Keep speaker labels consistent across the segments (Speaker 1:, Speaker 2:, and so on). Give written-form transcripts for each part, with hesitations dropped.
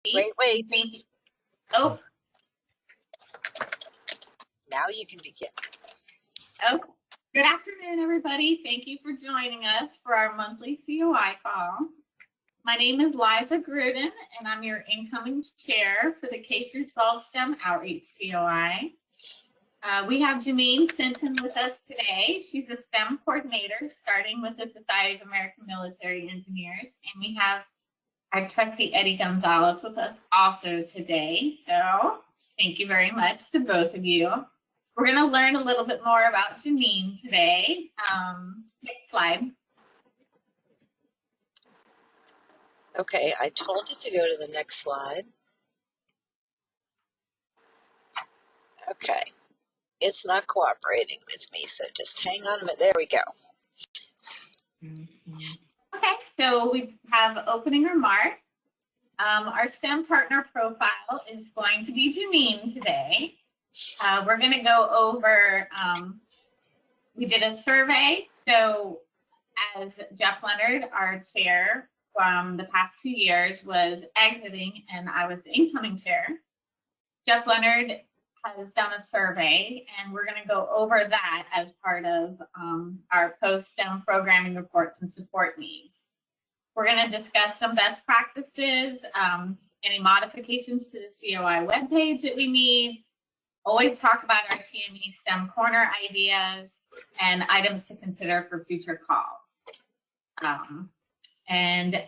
Speaker 1: Wait.
Speaker 2: Oh,
Speaker 1: Now you can begin.
Speaker 2: oh, good afternoon, everybody. Thank you for joining us for our monthly COI call. My name is Liza Gruden, and I'm your incoming chair for the K-12 STEM Outreach COI. We have Janine Fenton with us today. She's a STEM coordinator, starting with the Society of American Military Engineers, and we have our trustee Eddie Gonzalez with us also today. So thank you very much to both of you. We're going to learn a little bit more about Janine today. Next slide.
Speaker 1: Okay, I told it to go to the next slide. Okay, it's not cooperating with me, so just hang on a minute. There we go.
Speaker 2: Okay, so we have opening remarks. Our STEM partner profile is going to be Janine today. We're going to go over, we did a survey. So as Jeff Leonard, our chair from the past 2 years, was exiting and I was the incoming chair, Jeff Leonard has done a survey, and we're going to go over that as part of our post-STEM programming reports and support needs. We're going to discuss some best practices, any modifications to the COI webpage that we need, always talk about our TME STEM Corner ideas, and items to consider for future calls. And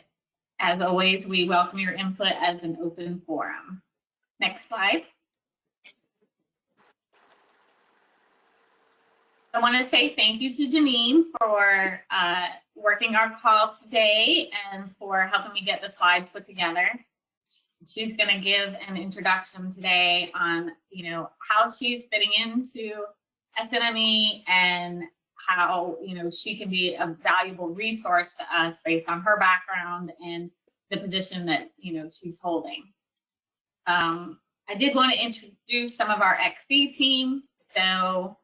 Speaker 2: as always, we welcome your input as an open forum. Next slide. I want to say thank you to Janine for working our call today and for helping me get the slides put together. She's going to give an introduction today on, how she's fitting into SNME and how, she can be a valuable resource to us based on her background and the position that, she's holding. I did want to introduce some of our XC team. So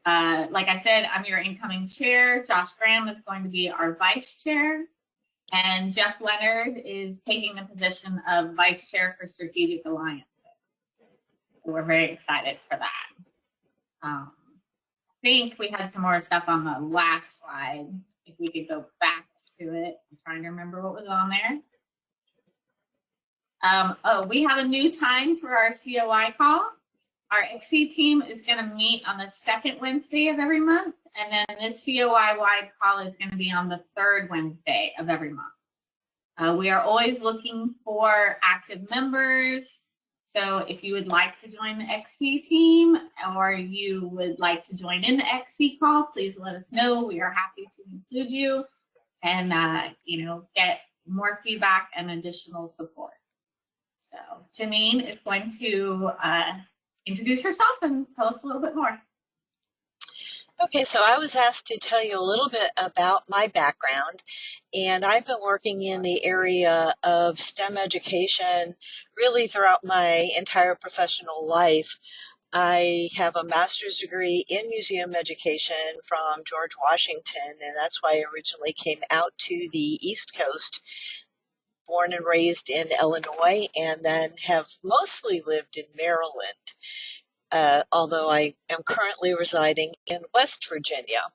Speaker 2: like I said, I'm your incoming chair. Josh Graham is going to be our vice chair. And Jeff Leonard is taking the position of vice chair for strategic alliances. So we're very excited for that. I think we had some more stuff on the last slide. If we could go back to it. I'm trying to remember what was on there. We have a new time for our COI call. Our XC team is going to meet on the second Wednesday of every month, and then this COI-wide call is going to be on the third Wednesday of every month. We are always looking for active members, so if you would like to join the XC team or you would like to join in the XC call, please let us know. We are happy to include you and get more feedback and additional support. So Janine is going to introduce herself and tell us a little bit more.
Speaker 1: Okay, so I was asked to tell you a little bit about my background, and I've been working in the area of STEM education really throughout my entire professional life. I have a master's degree in museum education from George Washington, and that's why I originally came out to the East Coast, born and raised in Illinois, and then have mostly lived in Maryland. Although I am currently residing in West Virginia.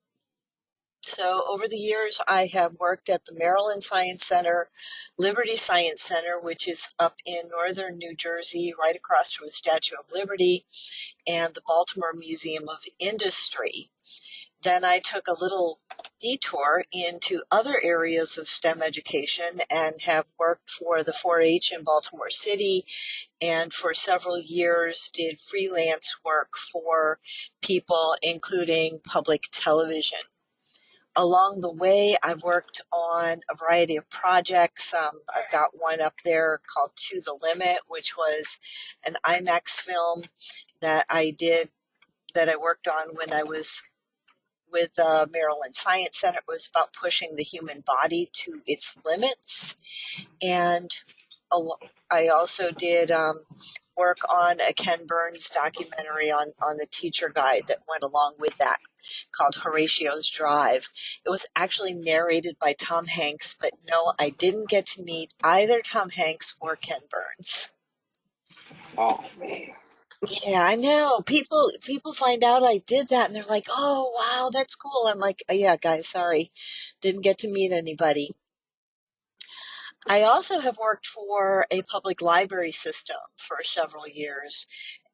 Speaker 1: So over the years, I have worked at the Maryland Science Center, Liberty Science Center, which is up in northern New Jersey, right across from the Statue of Liberty, and the Baltimore Museum of Industry. Then I took a little detour into other areas of STEM education and have worked for the 4-H in Baltimore City, and for several years did freelance work for people, including public television. Along the way, I've worked on a variety of projects. I've got one up there called To the Limit, which was an IMAX film that I worked on when I was with the Maryland Science Center. It was about pushing the human body to its limits. And I also did work on a Ken Burns documentary on the teacher guide that went along with that called Horatio's Drive. It was actually narrated by Tom Hanks, but no, I didn't get to meet either Tom Hanks or Ken Burns.
Speaker 3: Oh man.
Speaker 1: Yeah, I know. People find out I did that and they're like, "Oh, wow, that's cool." I'm like, "Oh, yeah, guys, sorry. Didn't get to meet anybody." I also have worked for a public library system for several years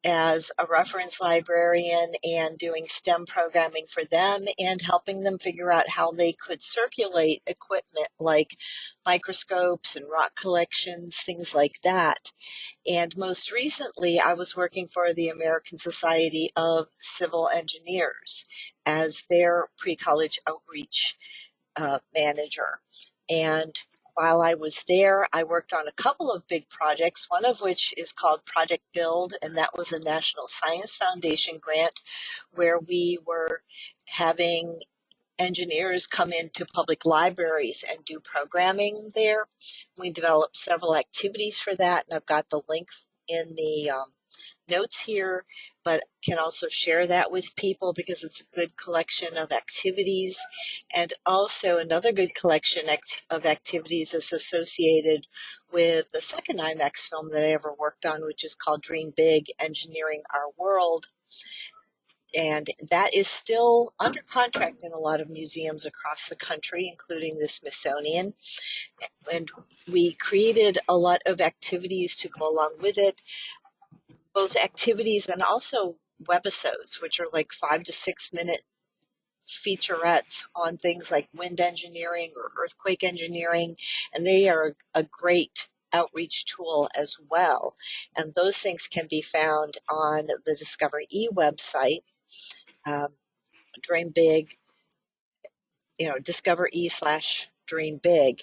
Speaker 1: as a reference librarian and doing STEM programming for them and helping them figure out how they could circulate equipment like microscopes and rock collections, things like that. And most recently, I was working for the American Society of Civil Engineers as their pre-college outreach manager. And while I was there, I worked on a couple of big projects, one of which is called Project Build, and that was a National Science Foundation grant where we were having engineers come into public libraries and do programming there. We developed several activities for that, and I've got the link in the notes here, but can also share that with people because it's a good collection of activities. And also another good collection of activities is associated with the second IMAX film that I ever worked on, which is called Dream Big, Engineering Our World. And that is still under contract in a lot of museums across the country, including the Smithsonian. And we created a lot of activities to go along with it, both activities and also webisodes, which are like 5 to 6 minute featurettes on things like wind engineering or earthquake engineering. And they are a great outreach tool as well. And those things can be found on the Discover E website. Dream Big, Discover E/Dream Big.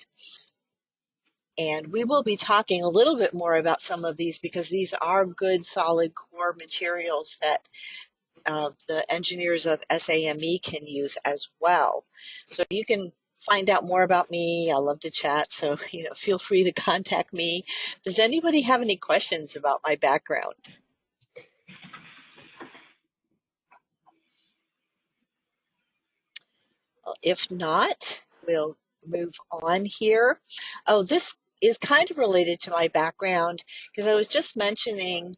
Speaker 1: And we will be talking a little bit more about some of these because these are good, solid core materials that the engineers of SAME can use as well. So you can find out more about me. I love to chat, so feel free to contact me. Does anybody have any questions about my background? Well, if not, we'll move on here. Oh, this is kind of related to my background because I was just mentioning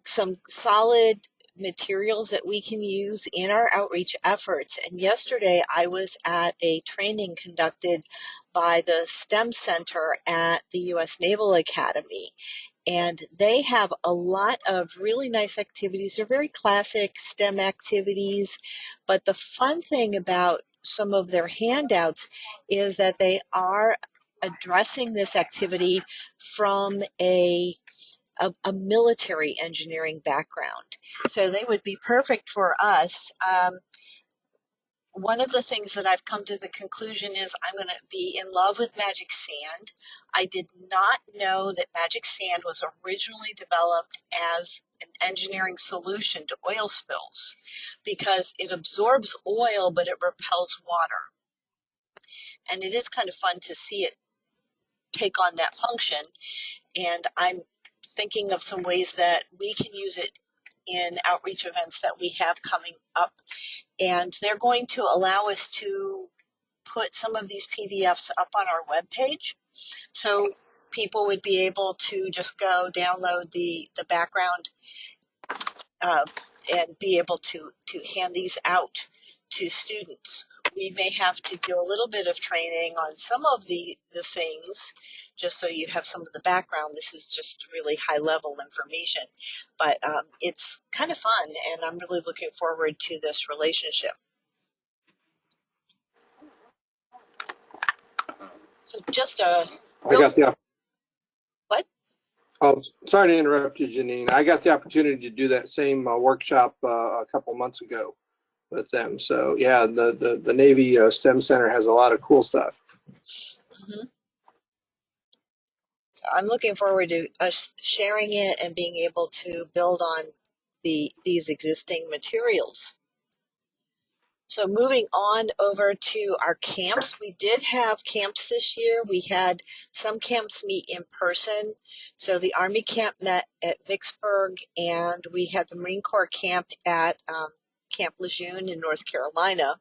Speaker 1: some solid materials that we can use in our outreach efforts. And yesterday I was at a training conducted by the STEM Center at the U.S. Naval Academy. And they have a lot of really nice activities. They're very classic STEM activities. But the fun thing about some of their handouts is that they are addressing this activity from a military engineering background. So they would be perfect for us. One of the things that I've come to the conclusion is I'm going to be in love with magic sand. I did not know that magic sand was originally developed as an engineering solution to oil spills because it absorbs oil, but it repels water. And it is kind of fun to see it take on that function. And I'm thinking of some ways that we can use it in outreach events that we have coming up. And they're going to allow us to put some of these PDFs up on our webpage. So people would be able to just go download the background and be able to hand these out to students. We may have to do a little bit of training on some of the things, just so you have some of the background. This is just really high level information, but it's kind of fun, and I'm really looking forward to this relationship. So just a
Speaker 3: I got the
Speaker 1: what?
Speaker 3: Oh, sorry to interrupt you, Janine. I got the opportunity to do that same workshop a couple months ago with them. So yeah, the Navy STEM Center has a lot of cool stuff.
Speaker 1: Mm-hmm. So I'm looking forward to us sharing it and being able to build on these existing materials. So moving on over to our camps, we did have camps this year. We had some camps meet in person. So the Army camp met at Vicksburg, and we had the Marine Corps camp at Camp Lejeune in North Carolina.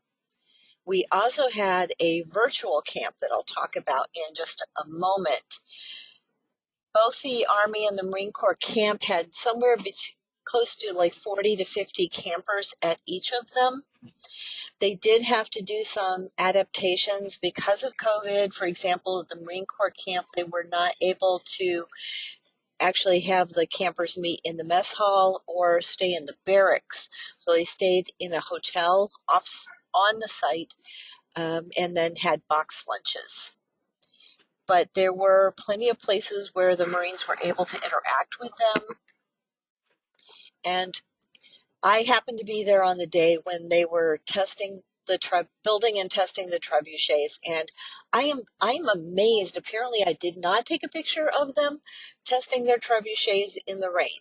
Speaker 1: We also had a virtual camp that I'll talk about in just a moment. Both the Army and the Marine Corps camp had somewhere close to like 40 to 50 campers at each of them. They did have to do some adaptations because of COVID. For example, at the Marine Corps camp, they were not able to actually have the campers meet in the mess hall or stay in the barracks. So they stayed in a hotel on the site and then had box lunches. But there were plenty of places where the Marines were able to interact with them. And I happened to be there on the day when they were testing building and testing the trebuchets, and I'm amazed. Apparently, I did not take a picture of them testing their trebuchets in the rain,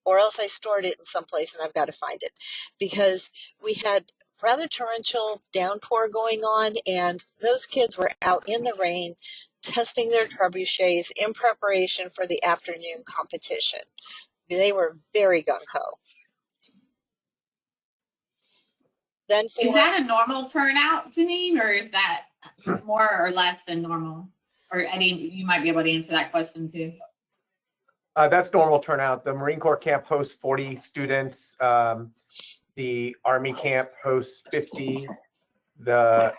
Speaker 1: or else I stored it in some place and I've got to find it, because we had rather torrential downpour going on, and those kids were out in the rain testing their trebuchets in preparation for the afternoon competition. They were very gung-ho. Then
Speaker 2: Is that a normal turnout, Janine, or is that more or less than normal? Or Eddie, you might be able to answer that question too.
Speaker 4: That's normal turnout. The Marine Corps camp hosts 40 students. The Army camp hosts 50. The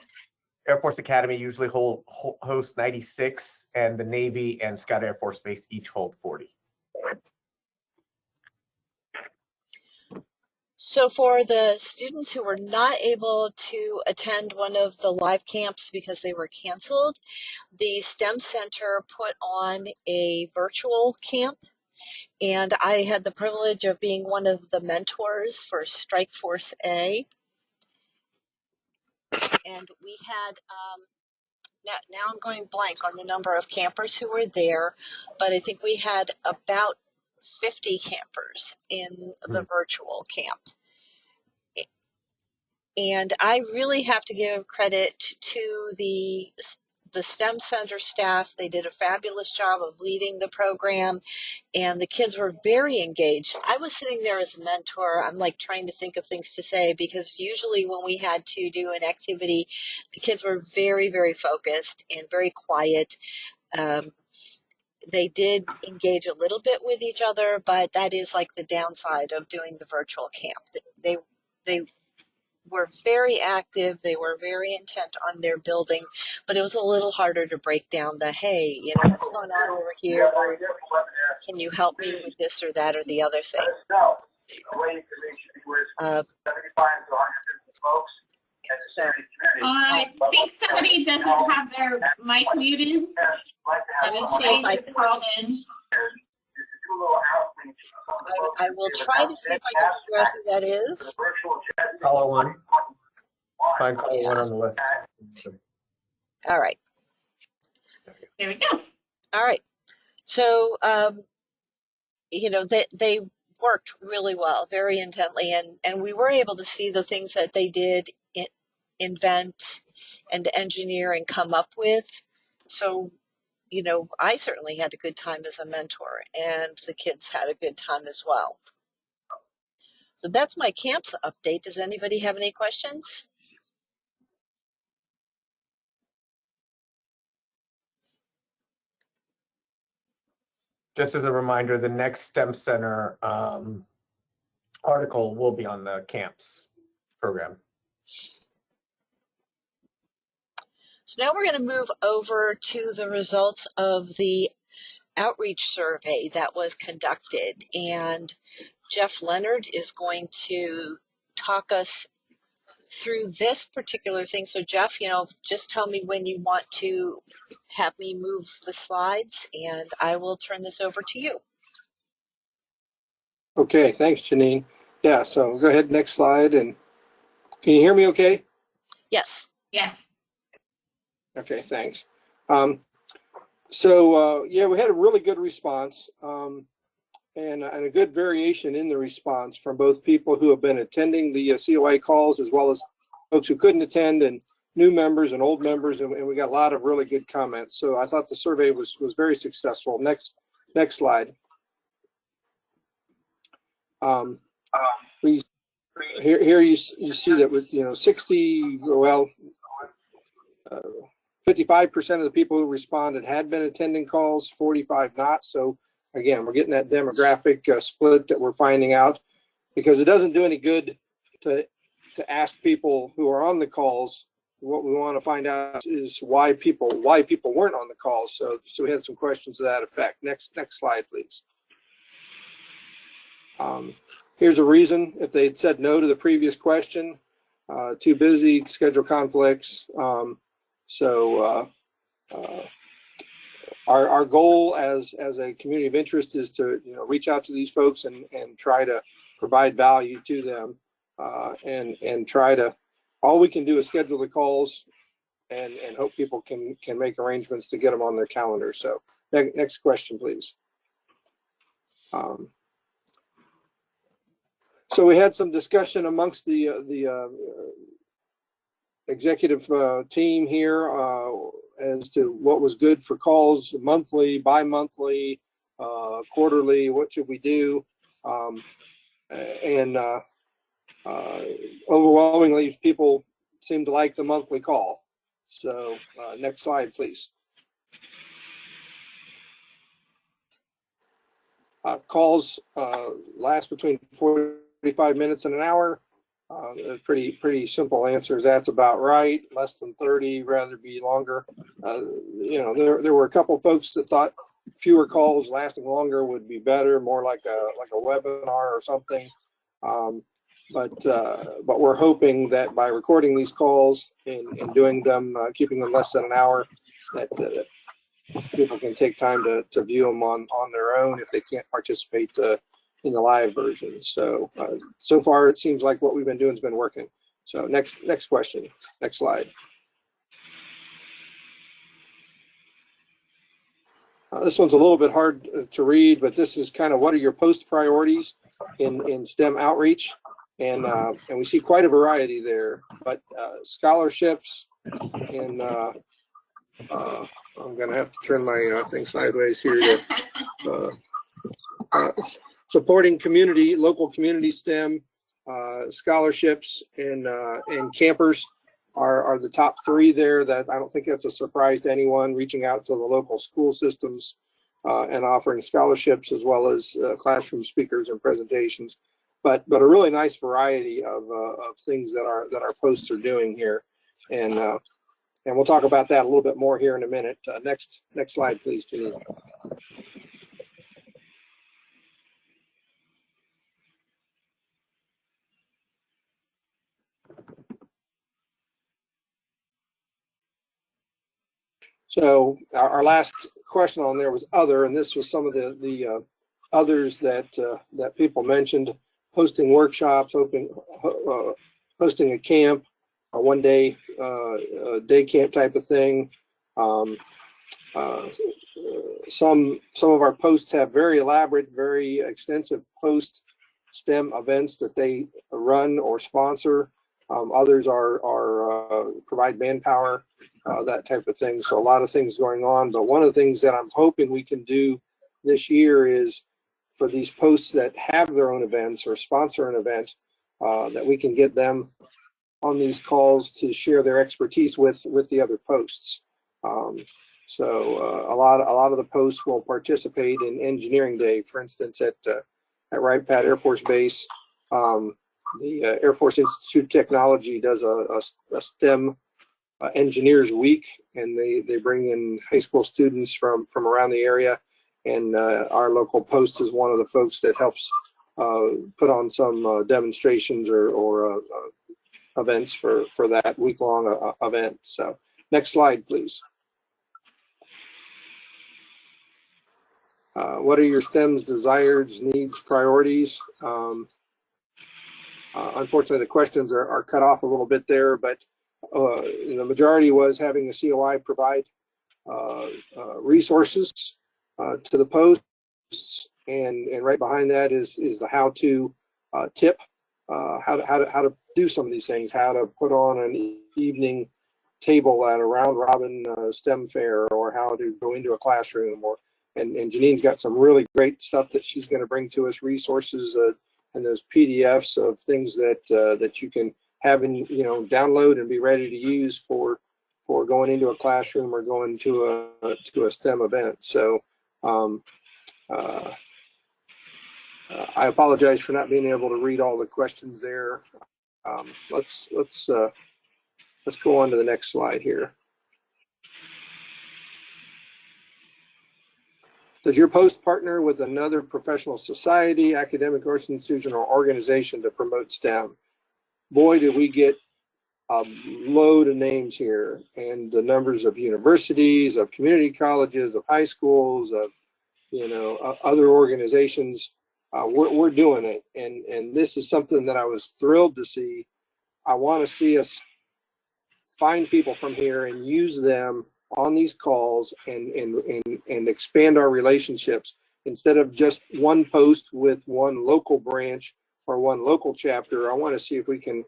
Speaker 4: Air Force Academy usually hosts 96, and the Navy and Scott Air Force Base each hold 40.
Speaker 1: So for the students who were not able to attend one of the live camps because they were canceled, the STEM Center put on a virtual camp, and I had the privilege of being one of the mentors for Strike Force A. And we had, now I'm going blank on the number of campers who were there, but I think we had about 50 campers in the virtual camp. And I really have to give credit to the STEM Center staff. They did a fabulous job of leading the program, and the kids were very engaged. I was sitting there as a mentor. I'm like trying to think of things to say, because usually when we had to do an activity, the kids were very, very focused and very quiet. They did engage a little bit with each other, but that is like the downside of doing the virtual camp. They were very active. They were very intent on their building, but it was a little harder to break down the, hey, you know, what's going on over here? Or can you help me with this or that or the other thing? So
Speaker 2: I think somebody doesn't have their mic muted.
Speaker 1: let me see if I
Speaker 2: Just called in.
Speaker 1: I will try to see if I can figure out who that is.
Speaker 4: Caller 1. Find caller 1 on the list.
Speaker 1: All right.
Speaker 2: There we go.
Speaker 1: All right. So, you know, they worked really well, very intently, and we were able to see the things that they did invent and engineer and come up with. So, you know, I certainly had a good time as a mentor, and the kids had a good time as well. So that's my camps update. Does anybody have any questions?
Speaker 4: Just as a reminder, the next STEM Center article will be on the camps program.
Speaker 1: So now we're going to move over to the results of the outreach survey that was conducted, and Jeff Leonard is going to talk us through this particular thing. So Jeff, you know, just tell me when you want to have me move the slides, and I will turn this over to you.
Speaker 3: Okay, thanks, Janine. Yeah, so go ahead, next slide. And can you hear me okay?
Speaker 1: Yes.
Speaker 2: Yeah.
Speaker 3: Okay, thanks. Yeah, we had a really good response and a good variation in the response from both people who have been attending the COI calls, as well as folks who couldn't attend and new members and old members, and we got a lot of really good comments. So I thought the survey was very successful. Next slide. Please. Here you see that with 55% of the people who responded had been attending calls, 45 not. So again, we're getting that demographic split that we're finding out, because it doesn't do any good to ask people who are on the calls. What we want to find out is why people weren't on the calls. So we had some questions to that effect. Next slide, please. Here's a reason. If they had said no to the previous question, too busy, schedule conflicts. Our goal as a community of interest is to reach out to these folks and try to provide value to them, and try to, all we can do is schedule the calls and hope people can make arrangements to get them on their calendar. So next question, please. So we had some discussion amongst the executive team here as to what was good for calls, monthly, bi-monthly, quarterly, what should we do? Overwhelmingly, people seem to like the monthly call. So next slide, please. Calls last between 45 minutes and an hour. Pretty simple answers. That's about right. Less than 30, rather be longer. There were a couple of folks that thought fewer calls lasting longer would be better, more like a webinar or something. But we're hoping that by recording these calls and doing them, keeping them less than an hour, that people can take time to view them on their own if they can't participate in the live version. So far it seems like what we've been doing has been working. So next question, next slide. This one's a little bit hard to read, but this is kind of what are your post priorities in STEM outreach, and we see quite a variety there. But scholarships, and I'm gonna have to turn my thing sideways here to supporting local community STEM, scholarships, and campers are the top three there. That I don't think that's a surprise to anyone. Reaching out to the local school systems and offering scholarships, as well as classroom speakers and presentations, but a really nice variety of things that our posts are doing here, and we'll talk about that a little bit more here in a minute. Next slide, please, Janine. So our last question on there was other, and this was some of the others that people mentioned: hosting workshops, hosting a camp, a one-day day camp type of thing. Some of our posts have very elaborate, very extensive post STEM events that they run or sponsor. Others are provide manpower, that type of thing. So a lot of things going on. But one of the things that I'm hoping we can do this year is for these posts that have their own events or sponsor an event, that we can get them on these calls to share their expertise with the other posts. So a lot of the posts will participate in Engineering Day, for instance, at Wright Pat Air Force Base. The Air Force Institute of Technology does a STEM Engineers Week, and they bring in high school students from around the area, and our local post is one of the folks that helps put on some demonstrations or events for that week-long event. So next slide, please. What are your STEM's desires, needs, priorities? Unfortunately, the questions are cut off a little bit there, but the majority was having the COI provide resources to the posts, and right behind that is the how-to tip how to do some of these things, how to put on an evening table at a round robin STEM fair, or how to go into a classroom, or and Janine's got some really great stuff that she's going to bring to us, resources and those PDFs of things that that you can have and download and be ready to use for going into a classroom or going to a STEM event. So I apologize for not being able to read all the questions there. Let's go on to the next slide here. Does your post partner with another professional society, academic or institution, or organization to promote STEM? Boy, did we get a load of names here, and the numbers of universities, of community colleges, of high schools, of other organizations. We're doing it, and this is something that I was thrilled to see. I want to see us find people from here and use them on these calls and expand our relationships, instead of just one post with one local branch or one local chapter. I want to see if we can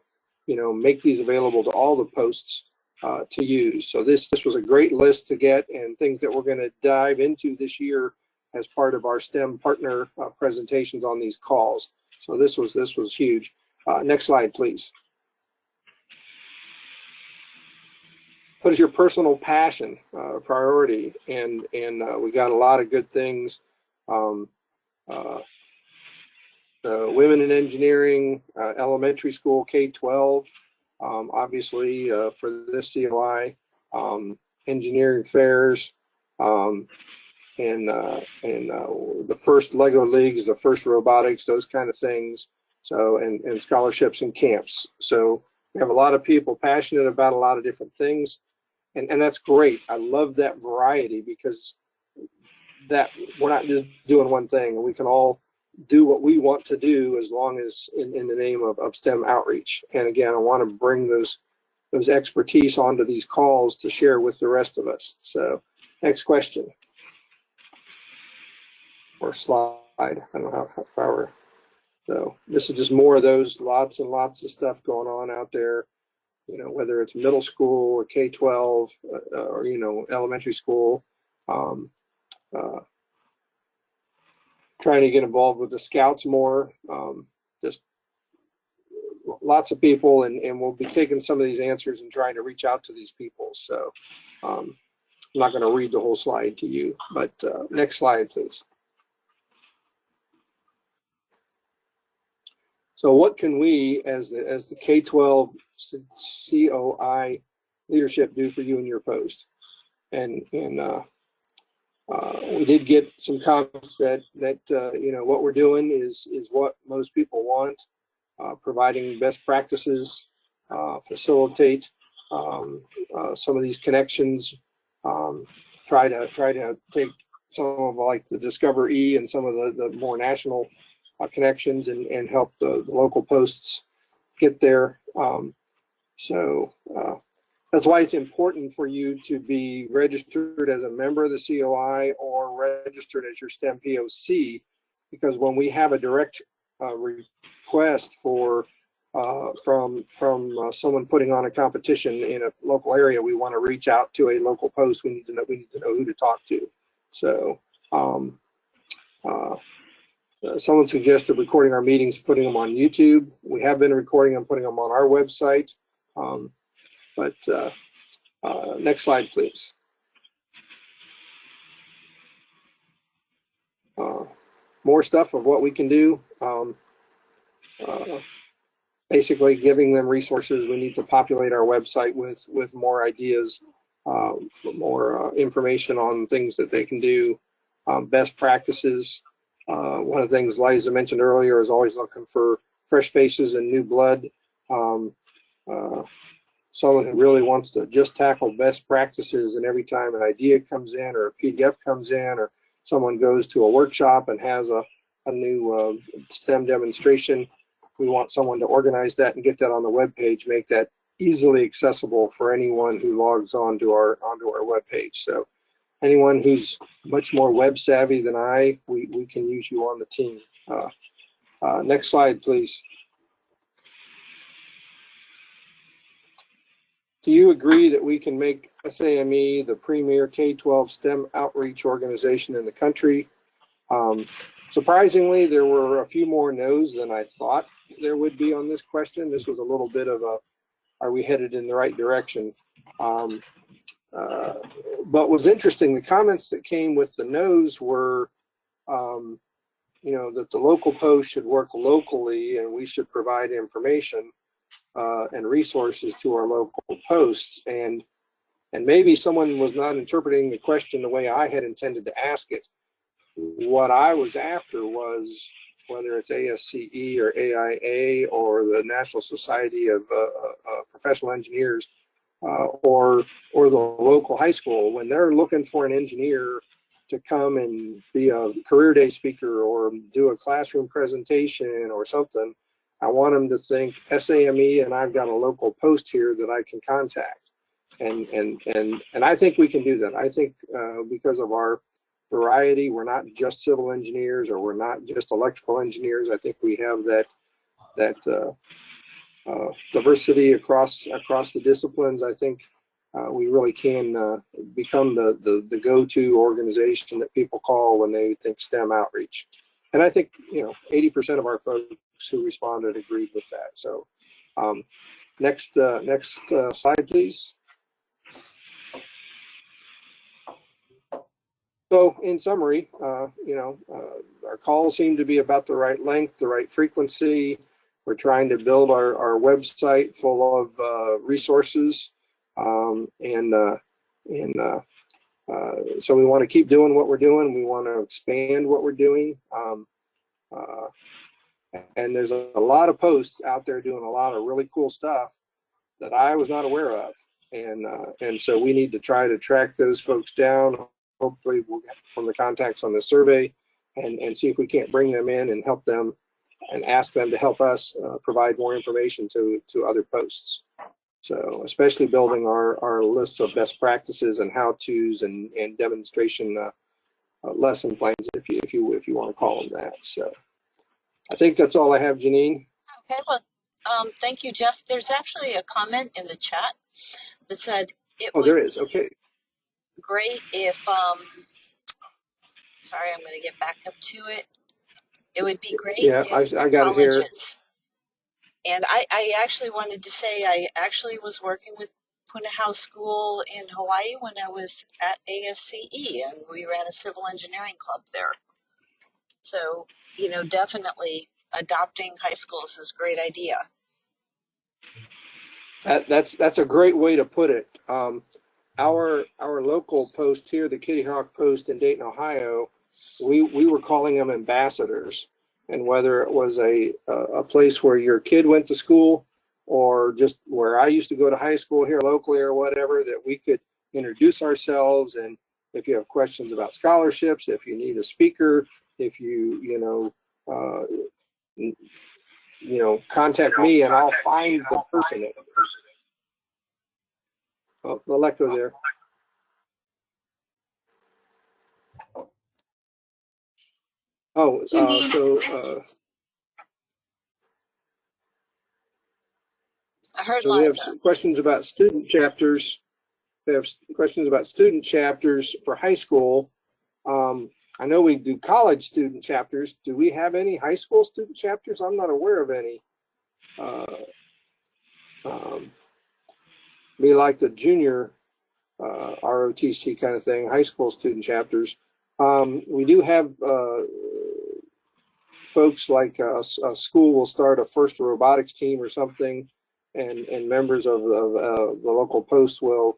Speaker 3: make these available to all the posts to use. So this was a great list to get, and things that we're going to dive into this year as part of our STEM partner presentations on these calls. So this was huge. Next slide, please. What is your personal passion, priority? And we got a lot of good things. Women in engineering, elementary school, K-12, obviously for this COI, engineering fairs, and the first Lego leagues, the first robotics, those kind of things. So and scholarships and camps. So we have a lot of people passionate about a lot of different things. And that's great. I love that variety, because that we're not just doing one thing, and we can all do what we want to do, as long as in the name of STEM outreach. And again, I want to bring those expertise onto these calls to share with the rest of us. So next question or slide. I don't know how far. So this is just more of those, lots and lots of stuff going on out there. Whether it's middle school or K-12 or elementary school, trying to get involved with the scouts more, just lots of people, and we'll be taking some of these answers and trying to reach out to these people. So I'm not going to read the whole slide to you, but next slide, please. So what can we, as the K-12 COI leadership, do for you in your post? And we did get some comments that what we're doing is what most people want, providing best practices, facilitate some of these connections, try to take some of like the Discover E and some of the more national connections and help the local posts get there. So that's why it's important for you to be registered as a member of the COI or registered as your STEM POC, because when we have a direct request for from someone putting on a competition in a local area, we want to reach out to a local post. We need to know who to talk to. So someone suggested recording our meetings, putting them on YouTube. We have been recording them, putting them on our website. But next slide, please. More stuff of what we can do. Basically giving them resources. We need to populate our website with more ideas, more information on things that they can do, best practices. One of the things Liza mentioned earlier is always looking for fresh faces and new blood. Someone who really wants to just tackle best practices, and every time an idea comes in or a PDF comes in, or someone goes to a workshop and has a new STEM demonstration, we want someone to organize that and get that on the web page, make that easily accessible for anyone who logs onto our web page. So anyone who's much more web savvy than we can use you on the team. Next slide, please. do you agree that we can make SAME the premier K-12 STEM outreach organization in the country? Surprisingly, there were a few more no's than I thought there would be on this question. This was a little bit of a, are we headed in the right direction? But was interesting, the comments that came with the no's were, you know, that the local post should work locally and we should provide information and resources to our local posts. And maybe someone was not interpreting the question the way I had intended to ask it. What I was after was, whether it's ASCE or AIA or the National Society of Professional Engineers or the local high school, when they're looking for an engineer to come and be a career day speaker or do a classroom presentation or something, I want them to think SAME and I've got a local post here that I can contact. And I think we can do that. I think because of our variety, we're not just civil engineers or we're not just electrical engineers. I think we have that diversity across the disciplines. I think we really can become the go-to organization that people call when they think STEM outreach. And I think, you know, 80% of our folks who responded agreed with that. So next slide, please. So in summary, you know, our calls seem to be about the right length, the right frequency. We're trying to build our website full of resources. So we want to keep doing what we're doing. We want to expand what we're doing. And there's a lot of posts out there doing a lot of really cool stuff that I was not aware of. And so we need to try to track those folks down. Hopefully we'll get from the contacts on the survey and see if we can't bring them in and help them and ask them to help us provide more information to other posts. So especially building our lists of best practices and how-tos and demonstration lesson plans, if you want to call them that. So I think that's all I have, Janine.
Speaker 1: Okay, well, thank you, Jeff. There's actually a comment in the chat that said it would
Speaker 3: There is. Okay.
Speaker 1: be great if, sorry, I'm going to get back up to it. It would be great
Speaker 3: Yeah,
Speaker 1: if
Speaker 3: I got it here.
Speaker 1: colleges, and I actually wanted to say I actually was working with Punahou School in Hawaii when I was at ASCE, and we ran a civil engineering club there. So, you know, definitely adopting high schools is a great idea.
Speaker 3: That's a great way to put it. Our local post here, the Kitty Hawk Post in Dayton, Ohio, we were calling them ambassadors. And whether it was a place where your kid went to school or just where I used to go to high school here locally or whatever, that we could introduce ourselves. And if you have questions about scholarships, if you need a speaker, if you contact me and I'll find the person. Oh, the echo there. Oh,
Speaker 1: I heard
Speaker 3: so we have
Speaker 1: Liza.
Speaker 3: questions about student chapters. We have questions about student chapters for high school. I know we do college student chapters. Do we have any high school student chapters? I'm not aware of any. Be like the junior ROTC kind of thing, high school student chapters. We do have folks like a school will start a first robotics team or something, and members of the local post will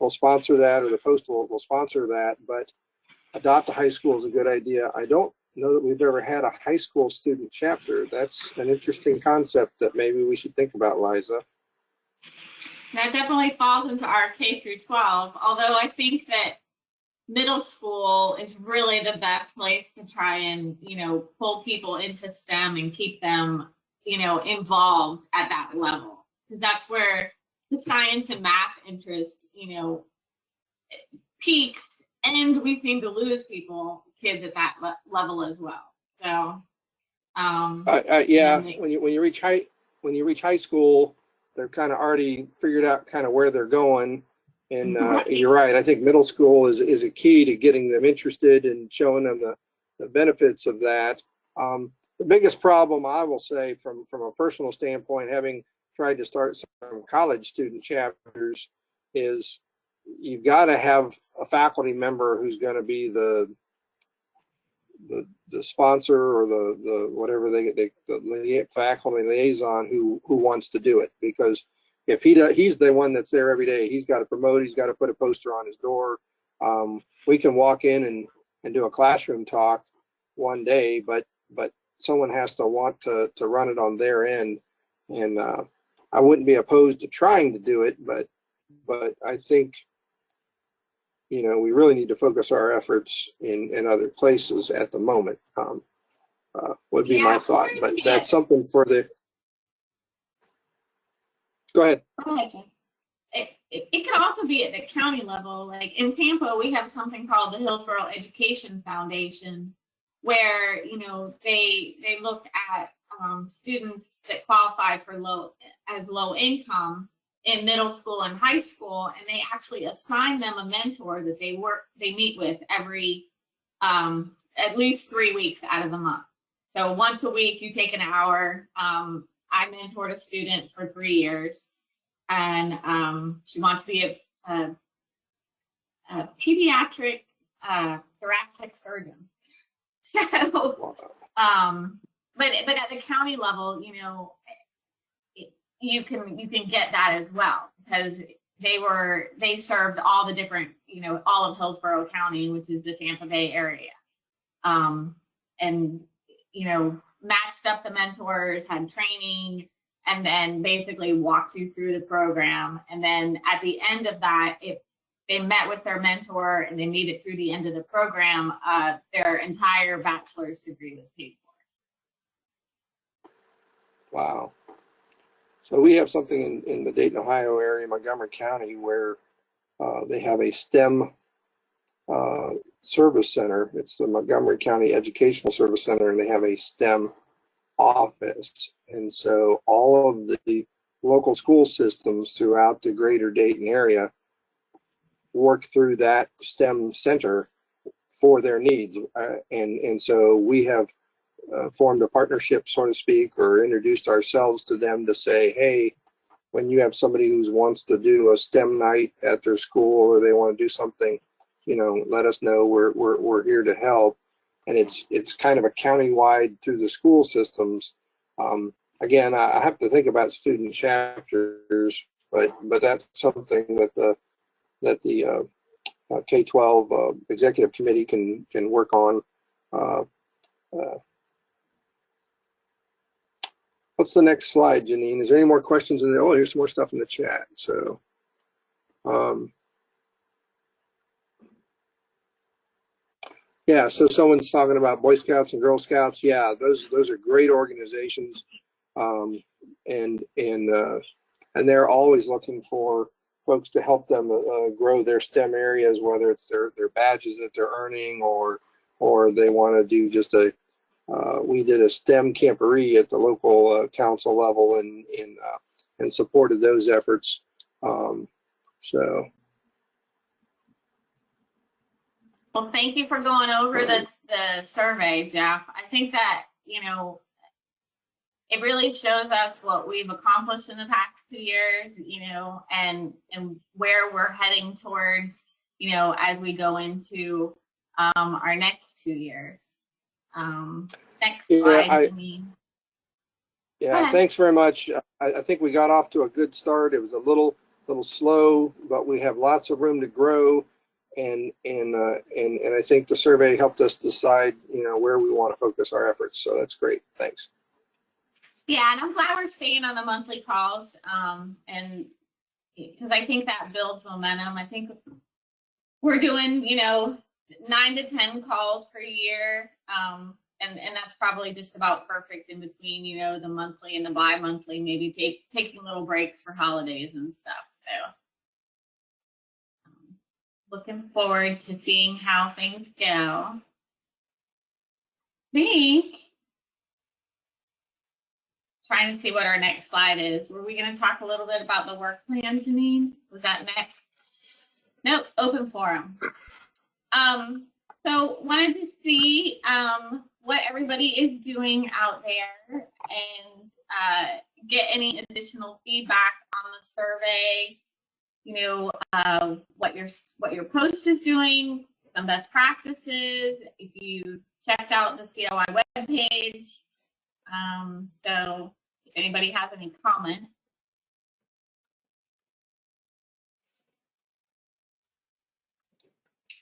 Speaker 3: sponsor that, or the post will sponsor that. But adopt a high school is a good idea. I don't know that we've ever had a high school student chapter. That's an interesting concept that maybe we should think about, Liza.
Speaker 2: That definitely falls into our K through 12, although I think that middle school is really the best place to try and, pull people into STEM and keep them, involved at that level. Because that's where the science and math interest, peaks, and we seem to lose kids at that level as well. So,
Speaker 3: yeah, when you reach high school, they're kind of already figured out kind of where they're going. And you're right. I think middle school is a key to getting them interested and showing them the benefits of that. The biggest problem, I will say, from a personal standpoint, having tried to start some college student chapters, is you've got to have a faculty member who's going to be the sponsor or the whatever the faculty liaison who wants to do it. Because if he's the one that's there every day, he's got to promote, he's got to put a poster on his door. We can walk in and do a classroom talk one day, but someone has to want to run it on their end. And I wouldn't be opposed to trying to do it, but I think, you know, we really need to focus our efforts in other places at the moment, would be my thought. But that's something for the, go ahead.
Speaker 2: Go ahead, Jen. It can also be at the county level. Like in Tampa, we have something called the Hillsborough Education Foundation, where, you know, they look at students that qualify for low income in middle school and high school, and they actually assign them a mentor that they meet with every at least 3 weeks out of the month. So once a week, you take an hour. I mentored a student for 3 years, and she wants to be a pediatric thoracic surgeon. So, but at the county level, you know, you can get that as well, because they served all the different, you know, all of Hillsborough County, which is the Tampa Bay area, and, you know, matched up the mentors, had training, and then basically walked you through the program. And then at the end of that, if they met with their mentor and they made it through the end of the program, their entire bachelor's degree was paid for.
Speaker 3: Wow. So we have something in the Dayton, Ohio area, Montgomery County, where they have a STEM service center. It's the Montgomery County Educational Service Center, and they have a STEM office. And so all of the local school systems throughout the greater Dayton area work through that STEM center for their needs. And so we have formed a partnership, so to speak, or introduced ourselves to them to say, hey, when you have somebody who wants to do a STEM night at their school, or they want to do something, you know, let us know. We're here to help. And it's kind of a countywide through the school systems. Again, I have to think about student chapters, but that's something that the K-12 executive committee can work on. What's the next slide, Janine? Is there any more questions in there? Oh, here's some more stuff in the chat. So, yeah, so someone's talking about Boy Scouts and Girl Scouts. Yeah, those are great organizations, and they're always looking for folks to help them grow their STEM areas, whether it's their badges that they're earning, or they want to do just a. We did a STEM camporee at the local council level and supported those efforts. So.
Speaker 2: Well, thank you for going over the survey, Jeff. I think that, you know, it really shows us what we've accomplished in the past 2 years, you know, and where we're heading towards, you know, as we go into our next 2 years. Next slide, Janine.
Speaker 3: Yeah, thanks very much. I think we got off to a good start. It was a little slow, but we have lots of room to grow. And I think the survey helped us decide, you know, where we want to focus our efforts. So that's great. Thanks.
Speaker 2: Yeah, and I'm glad we're staying on the monthly calls, and because I think that builds momentum. I think we're doing, you know, 9 to 10 calls per year, and that's probably just about perfect in between, you know, the monthly and the bi-monthly, maybe taking little breaks for holidays and stuff. So. Looking forward to seeing how things go. I think trying to see what our next slide is. Were we going to talk a little bit about the work plan, Janine? Was that next? Nope, open forum. So wanted to see what everybody is doing out there and get any additional feedback on the survey. You know, what your post is doing, some best practices. If you checked out the COI webpage. So if anybody has any comment.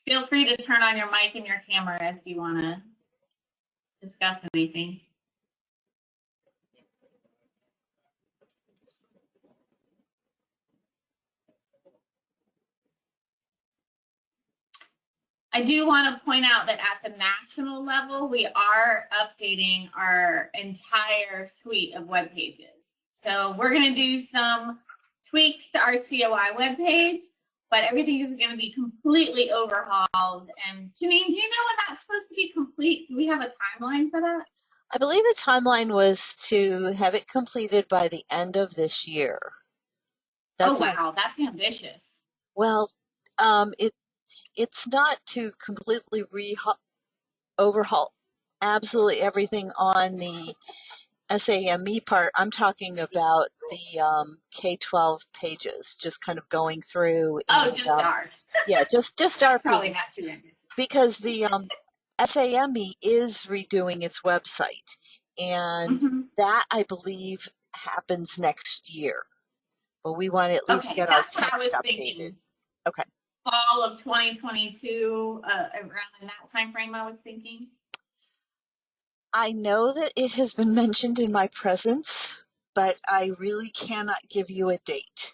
Speaker 2: Feel free to turn on your mic and your camera if you want to discuss anything. I do want to point out that at the national level, we are updating our entire suite of web pages. So we're going to do some tweaks to our COI webpage, but everything is going to be completely overhauled. And Janine, do you know when that's supposed to be complete? Do we have a timeline for that?
Speaker 1: I believe the timeline was to have it completed by the end of this year.
Speaker 2: That's wow, that's ambitious.
Speaker 1: Well, it's not to completely overhaul absolutely everything on the SAME part. I'm talking about the K-12 pages, just kind of going through.
Speaker 2: And, just ours.
Speaker 1: Yeah, just our
Speaker 2: Probably
Speaker 1: pages.
Speaker 2: not too ambitious.
Speaker 1: Because the SAME is redoing its website, and that I believe happens next year. But we want to at least get our text updated.
Speaker 2: Thinking.
Speaker 1: Okay.
Speaker 2: Fall of 2022, around in that time frame, I was thinking.
Speaker 1: I know that it has been mentioned in my presence, but I really cannot give you a date.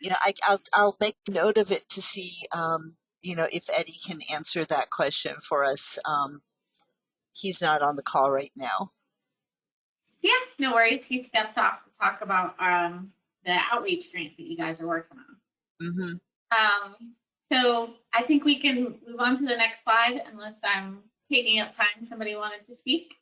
Speaker 1: You know, I'll make note of it to see, you know, if Eddie can answer that question for us. He's not on the call right now.
Speaker 2: Yeah, no worries. He stepped off to talk about the outreach grant that you guys are working on. So I think we can move on to the next slide unless I'm taking up time. Somebody wanted to speak.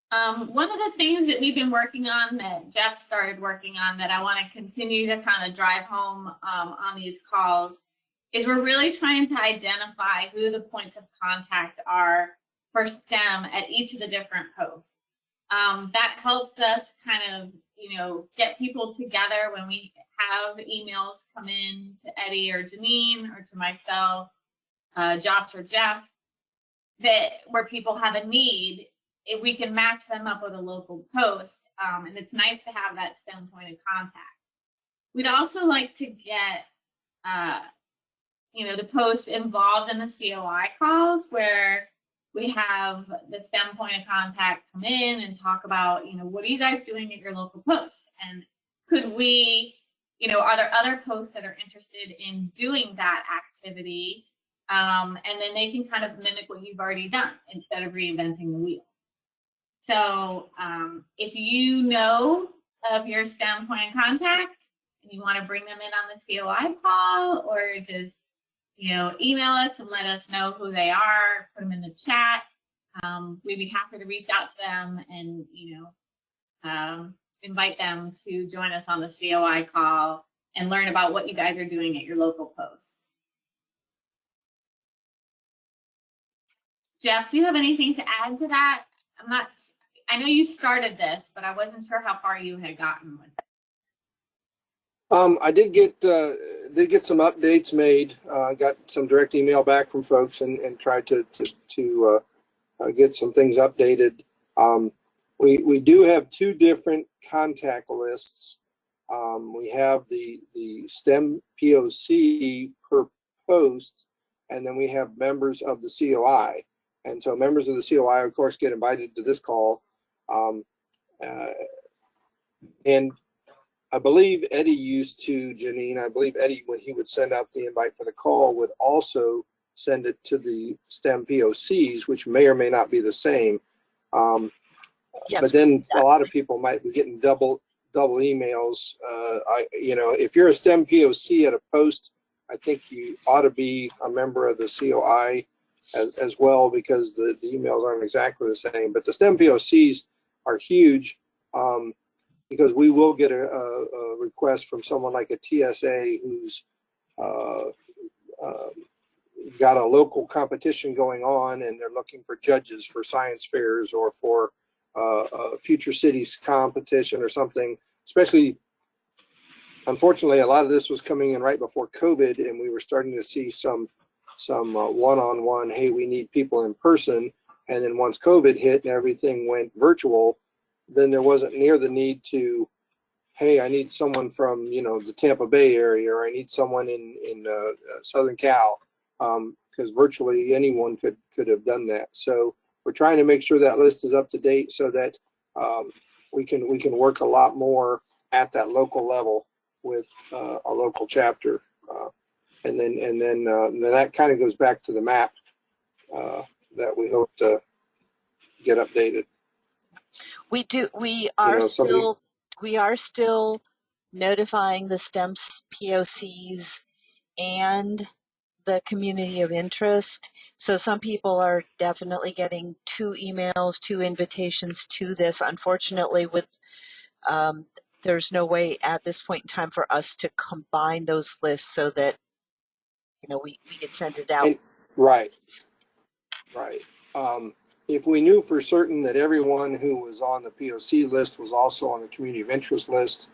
Speaker 2: One of the things that we've been working on, that Jeff started working on, that I want to continue to kind of drive home on these calls, is we're really trying to identify who the points of contact are for STEM at each of the different posts. That helps us kind of, you know, get people together when we have emails come in to Eddie or Janine or to myself, Josh or Jeff, that where people have a need, if we can match them up with a local post. And it's nice to have that STEM point of contact. We'd also like to get, you know, the posts involved in the COI calls where we have the STEM point of contact come in and talk about, you know, what are you guys doing at your local post? And could we, you know, are there other posts that are interested in doing that activity? And then they can kind of mimic what you've already done instead of reinventing the wheel. So if you know of your STEM point of contact and you want to bring them in on the COI call, or just, you know, email us and let us know who they are, put them in the chat. We'd be happy to reach out to them and, you know, invite them to join us on the COI call and learn about what you guys are doing at your local posts. Jeff, do you have anything to add to that? I know you started this, but I wasn't sure how far you had gotten with it.
Speaker 3: I did get some updates made. I got some direct email back from folks and tried to get some things updated. We do have two different contact lists. We have the STEM POC per post, and then we have members of the COI. And so members of the COI, of course, get invited to this call. And I believe Eddie used to, Janine, I believe Eddie, when he would send out the invite for the call, would also send it to the STEM POCs, which may or may not be the same.
Speaker 1: Yes,
Speaker 3: but then a lot of people might be getting double double emails. If you're a STEM POC at a post, I think you ought to be a member of the COI as well, because the emails aren't exactly the same. But the STEM POCs are huge, because we will get a request from someone like a TSA who's got a local competition going on, and they're looking for judges for science fairs or for a future cities competition or something. Especially, unfortunately, a lot of this was coming in right before COVID, and we were starting to see some one-on-one, hey, we need people in person. And then once COVID hit and everything went virtual, then there wasn't near the need to, hey, I need someone from, the Tampa Bay area, or I need someone in Southern Cal, because virtually anyone could have done that. So we're trying to make sure that list is up to date, so that we can work a lot more at that local level with a local chapter, and then that kind of goes back to the map that we hope to get updated.
Speaker 1: We are still notifying the STEM POCs and the community of interest. So some people are definitely getting 2 emails, 2 invitations to this. Unfortunately, there's no way at this point in time for us to combine those lists so that we could send it out.
Speaker 3: Right. If we knew for certain that everyone who was on the POC list was also on the community of interest list,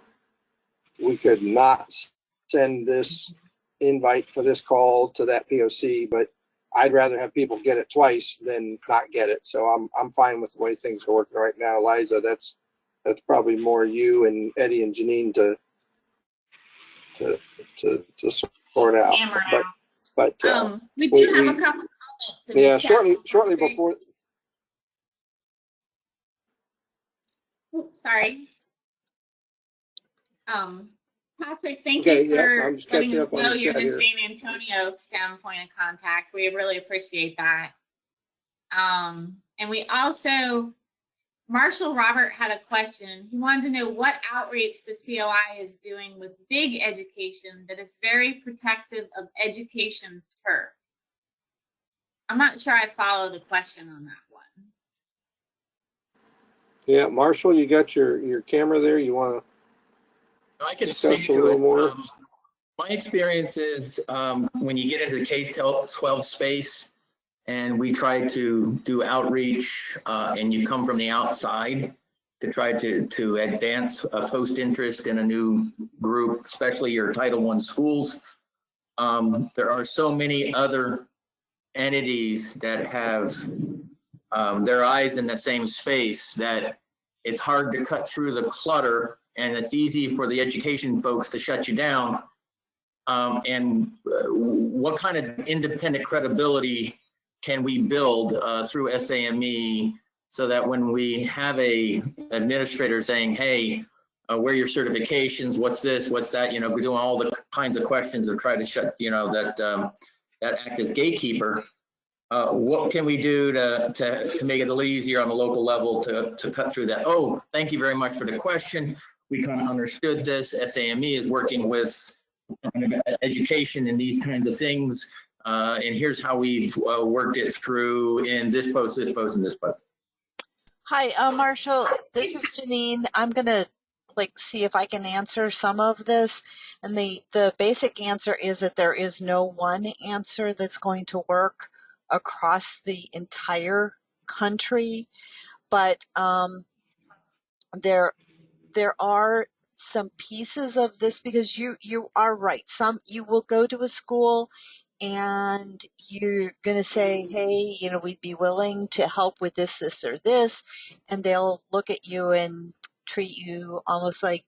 Speaker 3: we could not send this invite for this call to that POC. But I'd rather have people get it twice than not get it. So I'm fine with the way things are working right now. Liza, that's probably more you and Eddie and Janine to sort out. But
Speaker 2: we do have a couple comments.
Speaker 3: Yeah, shortly before.
Speaker 2: Oops, sorry. Patrick, thank
Speaker 3: Okay,
Speaker 2: you for
Speaker 3: I'm just
Speaker 2: letting
Speaker 3: catching
Speaker 2: us
Speaker 3: up on
Speaker 2: know
Speaker 3: the
Speaker 2: you're
Speaker 3: chat
Speaker 2: the
Speaker 3: here.
Speaker 2: San Antonio STEM point of contact. We really appreciate that. And we also, Marshall Robert had a question. He wanted to know what outreach the COI is doing with big education that is very protective of education turf. I'm not sure I follow the question on that one.
Speaker 3: Yeah, Marshall, you got your camera there. You want to
Speaker 5: I can
Speaker 3: discuss
Speaker 5: speak
Speaker 3: a
Speaker 5: to
Speaker 3: little
Speaker 5: it.
Speaker 3: more?
Speaker 5: My experience is when you get into the K-12 space and we try to do outreach and you come from the outside to try to advance a post-interest in a new group, especially your Title I schools, there are so many other entities that have their eyes in the same space that it's hard to cut through the clutter, and it's easy for the education folks to shut you down. What kind of independent credibility can we build through SAME so that when we have a administrator saying, hey, where are your certifications, what's this, what's that, doing all the kinds of questions that try to shut, that act as gatekeeper, what can we do to make it a little easier on the local level to cut through that? Oh, thank you very much for the question. We kind of understood this. SAME is working with education and these kinds of things. And here's how we've worked it through in this post, and this post.
Speaker 1: Hi, Marshall, this is Janine. I'm going to see if I can answer some of this. And the basic answer is that there is no one answer that's going to work across the entire country. But there are some pieces of this, because you are right. You will go to a school and you're going to say, hey, we'd be willing to help with this, or this. And they'll look at you and treat you almost like,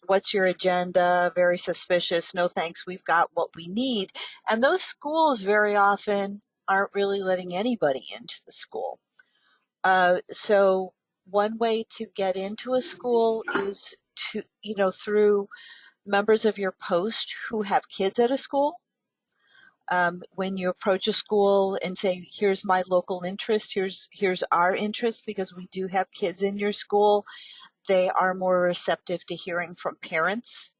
Speaker 1: what's your agenda? Very suspicious. No, thanks. We've got what we need. And those schools very often aren't really letting anybody into the school. So one way to get into a school is to, through members of your post who have kids at a school. when you approach a school and say, here's my local interest, here's our interest, because we do have kids in your school, they are more receptive to hearing from parents.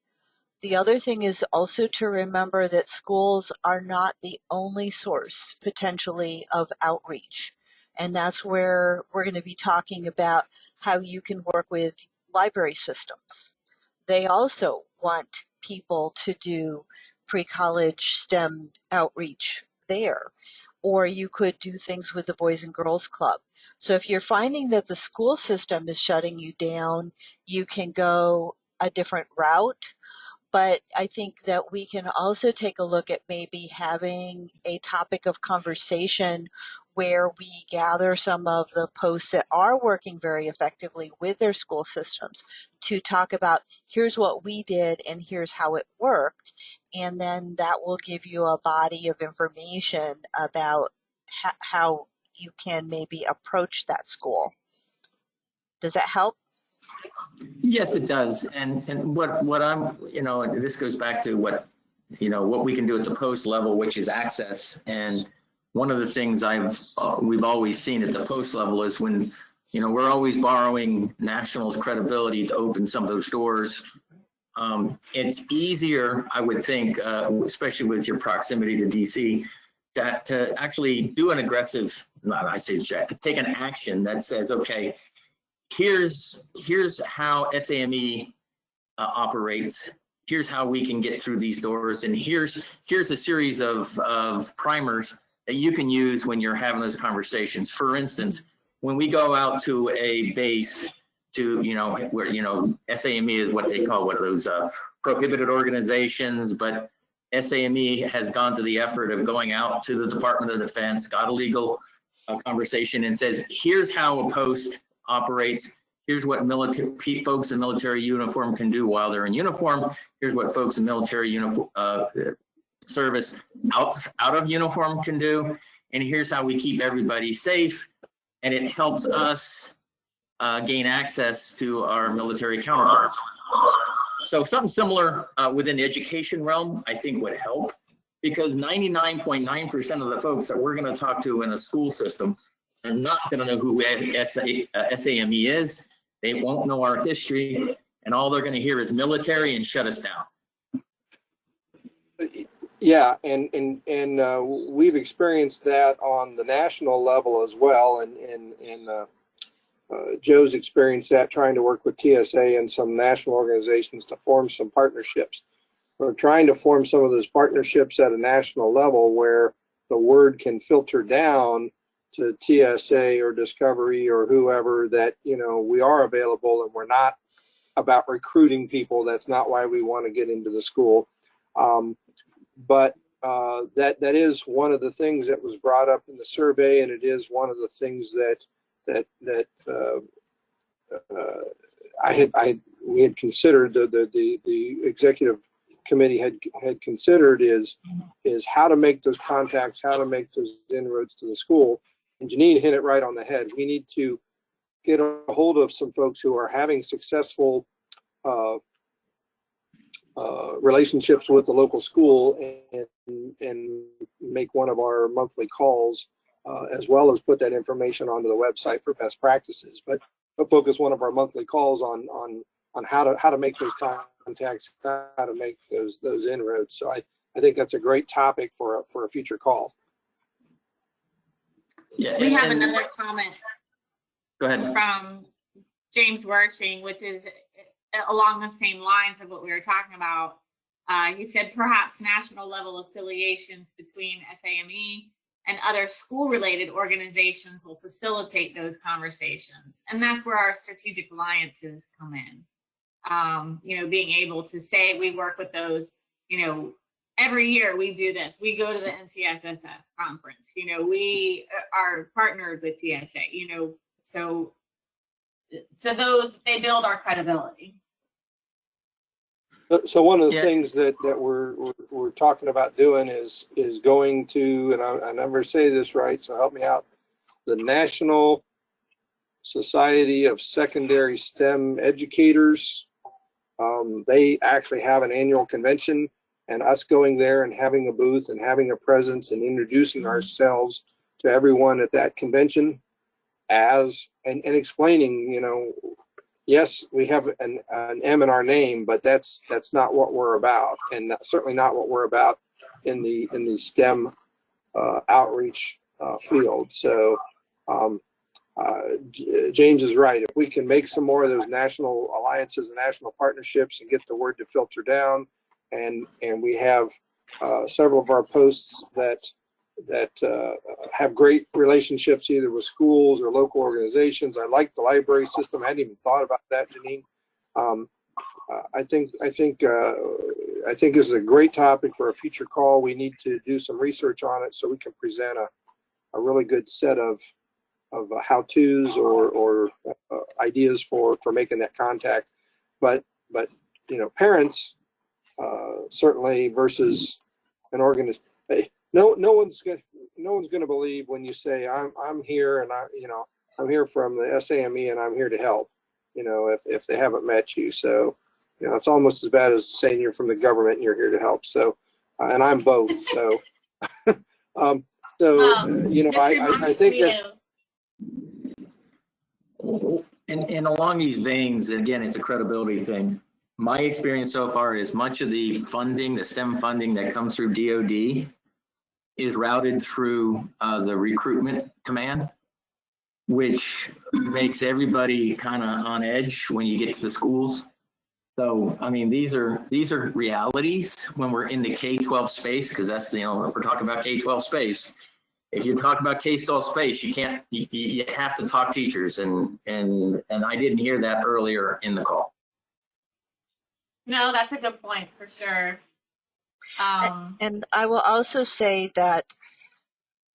Speaker 1: The other thing is also to remember that schools are not the only source potentially of outreach. And that's where we're going to be talking about how you can work with library systems. They also want people to do pre-college STEM outreach there. Or you could do things with the Boys and Girls Club. So if you're finding that the school system is shutting you down, you can go a different route. But I think that we can also take a look at maybe having a topic of conversation where we gather some of the posts that are working very effectively with their school systems to talk about, here's what we did and here's how it worked. And then that will give you a body of information about how you can maybe approach that school. Does that help?
Speaker 5: Yes, it does. And what I'm, this goes back to what we can do at the post level, which is access. And one of the things we've always seen at the post level is when, we're always borrowing national's credibility to open some of those doors. It's easier, I would think, especially with your proximity to DC, to actually do an aggressive, take an action that says, okay, here's how SAME operates. Here's how we can get through these doors, and here's a series of primers that you can use when you're having those conversations. For instance, when we go out to a base to where SAME is what they call those prohibited organizations, but SAME has gone to the effort of going out to the Department of Defense, got a legal conversation, and says, here's how a post operates. Here's what folks in military uniform can do while they're in uniform. Here's what folks in military service out of uniform can do. And here's how we keep everybody safe. And it helps us gain access to our military counterparts. So something similar within the education realm, I think would help, because 99.9% of the folks that we're going to talk to in a school system are not going to know who SAME is. They won't know our history, and all they're going to hear is military and shut us down.
Speaker 3: Yeah, and we've experienced that on the national level as well, and Joe's experienced that trying to work with TSA and some national organizations to form some partnerships. We're trying to form some of those partnerships at a national level where the word can filter down to TSA or Discovery or whoever that, we are available, and we're not about recruiting people. That's not why we want to get into the school. But that is one of the things that was brought up in the survey, and it is one of the things that we had considered, the executive committee had considered is how to make those contacts, how to make those inroads to the school. And Janine hit it right on the head. We need to get a hold of some folks who are having successful relationships with the local school and make one of our monthly calls, as well as put that information onto the website for best practices. But focus one of our monthly calls on how to make those contacts, how to make those inroads. So I think that's a great topic for a future call.
Speaker 5: Yeah,
Speaker 2: we have another comment.
Speaker 5: Go ahead.
Speaker 2: From James Werching, which is along the same lines of what we were talking about. He said perhaps national level affiliations between SAME and other school-related organizations will facilitate those conversations. And that's where our strategic alliances come in. Being able to say we work with those, every year we do this. We go to the NCSSS conference. We are partnered with TSA, so those, they build our credibility.
Speaker 3: So one of the things that we're talking about doing is going to, and I never say this right, so help me out, the National Society of Secondary STEM Educators. They actually have an annual convention. and us going there and having a booth and having a presence and introducing ourselves to everyone at that convention as and explaining, yes, we have an M in our name, but that's not what we're about, and certainly not what we're about in the STEM outreach field. So James is right. If we can make some more of those national alliances and national partnerships and get the word to filter down, and we have several of our posts that have great relationships either with schools or local organizations. I like the library system. I hadn't even thought about that, Janine. I think this is a great topic for a future call. We need to do some research on it so we can present a really good set of how-tos or ideas for making that contact. But parents certainly versus an organization. No one's gonna believe when you say I'm here and I'm here from the SAME and I'm here to help. If they haven't met you, so it's almost as bad as saying you're from the government and you're here to help. So, and I'm both. So, I think that's.
Speaker 5: And along these veins, again, it's a credibility thing. My experience so far is much of the funding, the STEM funding that comes through DoD is routed through the recruitment command, which makes everybody kind of on edge when you get to the schools. So, I mean, these are realities when we're in the K-12 space, because that's, if we're talking about K-12 space. If you talk about K-12 space, you can't, you have to talk teachers, and I didn't hear that earlier in the call.
Speaker 2: No, that's a good point for sure.
Speaker 1: And I will also say that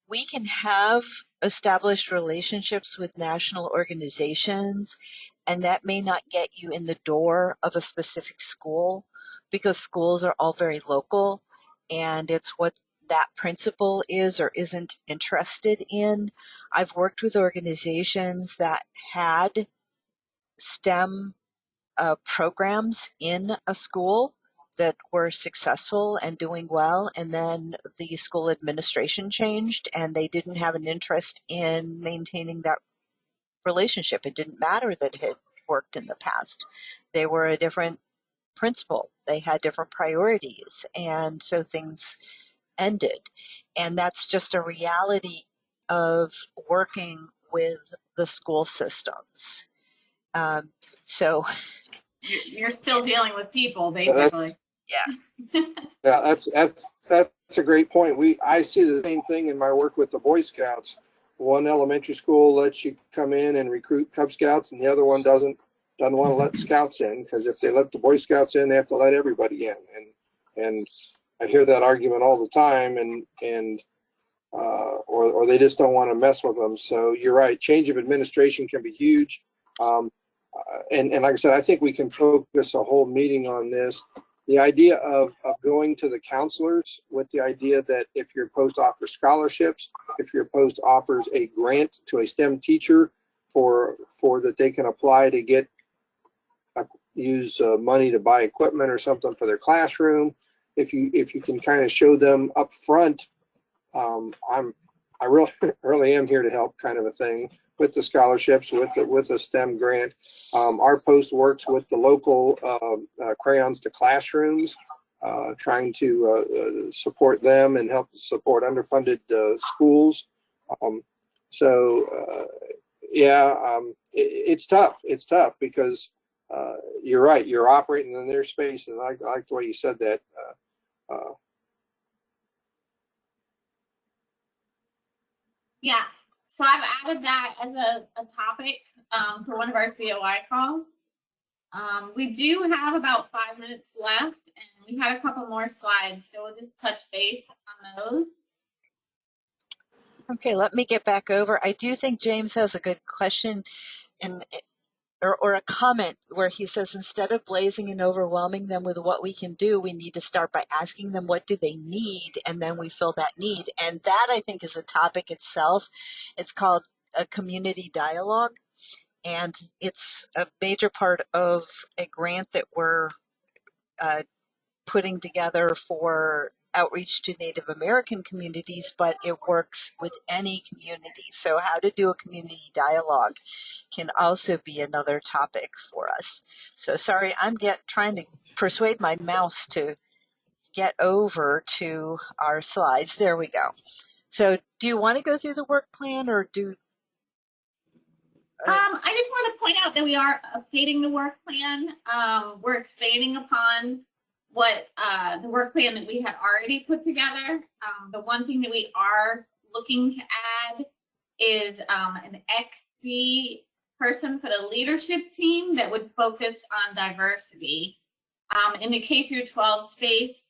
Speaker 1: we can have established relationships with national organizations, and that may not get you in the door of a specific school because schools are all very local, and it's what that principal is or isn't interested in. I've worked with organizations that had STEM programs in a school that were successful and doing well, and then the school administration changed and they didn't have an interest in maintaining that relationship. It didn't matter that it had worked in the past. They were a different principal. They had different priorities, and so things ended. And that's just a reality of working with the school systems. So
Speaker 2: you're still dealing with people, basically.
Speaker 1: Yeah.
Speaker 3: Yeah, that's a great point. I see the same thing in my work with the Boy Scouts. One elementary school lets you come in and recruit Cub Scouts, and the other one doesn't want to let Scouts in, because if they let the Boy Scouts in, they have to let everybody in. And I hear that argument all the time, or they just don't want to mess with them. So you're right. Change of administration can be huge. And like I said, I think we can focus a whole meeting on this. The idea of going to the counselors with the idea that if your post offers scholarships, if your post offers a grant to a STEM teacher for that they can apply to use money to buy equipment or something for their classroom, if you can kind of show them up front, I really am here to help, kind of a thing, with the scholarships, with a STEM grant. Our post works with the local Crayons to Classrooms, trying to support them and help support underfunded schools. It's tough. It's tough because you're right. You're operating in their space, and I like the way you said that.
Speaker 2: Yeah, so I've added that as a topic for one of our COI calls. We do have about 5 minutes left, and we had a couple more slides, so we'll just touch base on those.
Speaker 1: Okay, let me get back over. I do think James has a good question or a comment where he says, instead of blazing and overwhelming them with what we can do, we need to start by asking them what do they need, and then we fill that need. And that, I think, is a topic itself. It's called a community dialogue, and it's a major part of a grant that we're putting together for outreach to Native American communities, but it works with any community. So how to do a community dialogue can also be another topic for us. So sorry, I'm trying to persuade my mouse to get over to our slides. There we go. So do you want to go through the work plan, or do
Speaker 2: I just want to point out that we are updating the work plan. We're expanding upon what the work plan that we had already put together. The one thing that we are looking to add is an XC person for the leadership team that would focus on diversity. In the K through 12 space,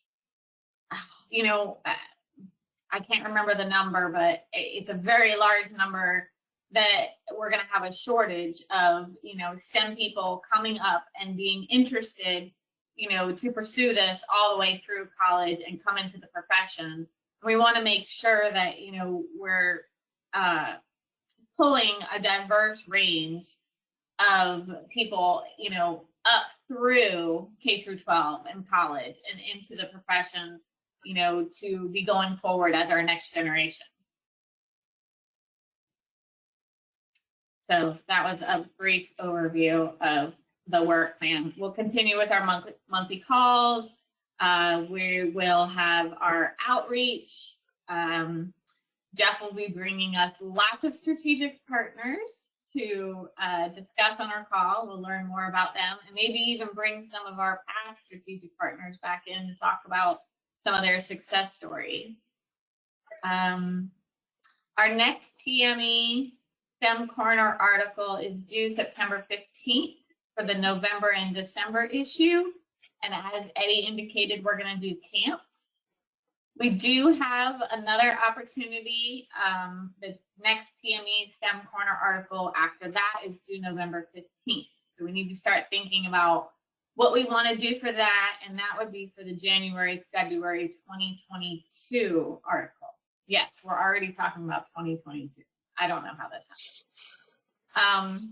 Speaker 2: you know, I can't remember the number, but it's a very large number that we're going to have a shortage of, you know, STEM people coming up and being interested, you know, to pursue this all the way through college and come into the profession. We want to make sure that, you know, we're pulling a diverse range of people, you know, up through K through 12 and college and into the profession, you know, to be going forward as our next generation. So that was a brief overview of the work plan. We'll continue with our monthly calls. We will have our outreach. Jeff will be bringing us lots of strategic partners to discuss on our call. We'll learn more about them and maybe even bring some of our past strategic partners back in to talk about some of their success stories. Our next TME STEM Corner article is due September 15th for the November and December issue. And as Eddie indicated, we're going to do camps. We do have another opportunity. The next TME STEM Corner article after that is due November 15th. So we need to start thinking about what we want to do for that. And that would be for the January, February 2022 article. Yes, we're already talking about 2022. I don't know how this happens.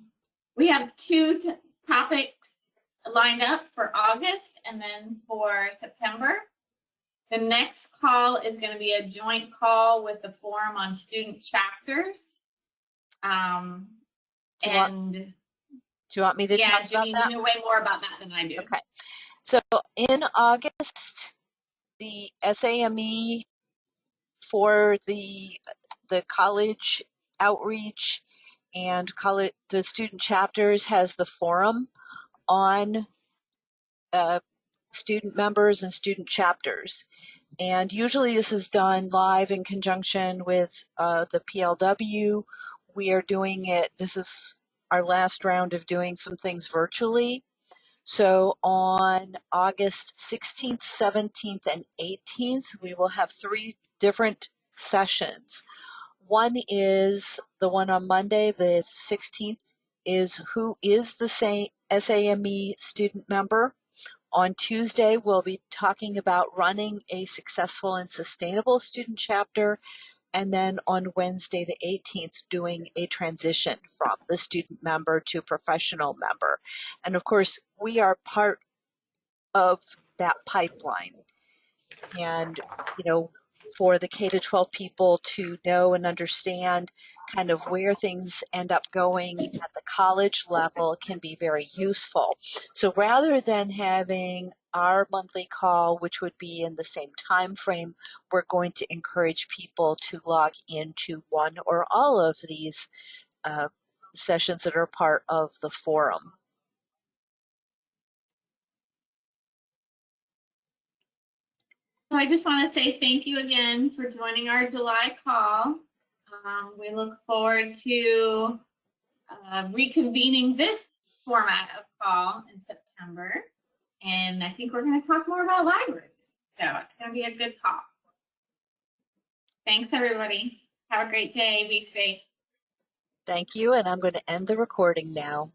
Speaker 2: We have two topics lined up for August and then for September. The next call is going to be a joint call with the Forum on Student Chapters.
Speaker 1: Do you want me to talk about
Speaker 2: Janine,
Speaker 1: that?
Speaker 2: you know way more about that than I do.
Speaker 1: Okay. So in August, the SAME for the college outreach and the student chapters has the forum on student members and student chapters. And usually this is done live in conjunction with the PLW. We are doing it, this is our last round of doing some things virtually. So on August 16th, 17th, and 18th, we will have 3 different sessions. One is the one on Monday, the 16th, is who is the SAME student member. On Tuesday, we'll be talking about running a successful and sustainable student chapter. And then on Wednesday, the 18th, doing a transition from the student member to professional member. And of course, we are part of that pipeline. And, you know, for the K-12 people to know and understand kind of where things end up going at the college level can be very useful. So rather than having our monthly call, which would be in the same time frame, we're going to encourage people to log into one or all of these sessions that are part of the forum.
Speaker 2: I just want to say thank you again for joining our July call. We look forward to reconvening this format of call in September. And I think we're going to talk more about libraries. So it's going to be a good call. Thanks, everybody. Have a great day. Be safe.
Speaker 1: Thank you. And I'm going to end the recording now.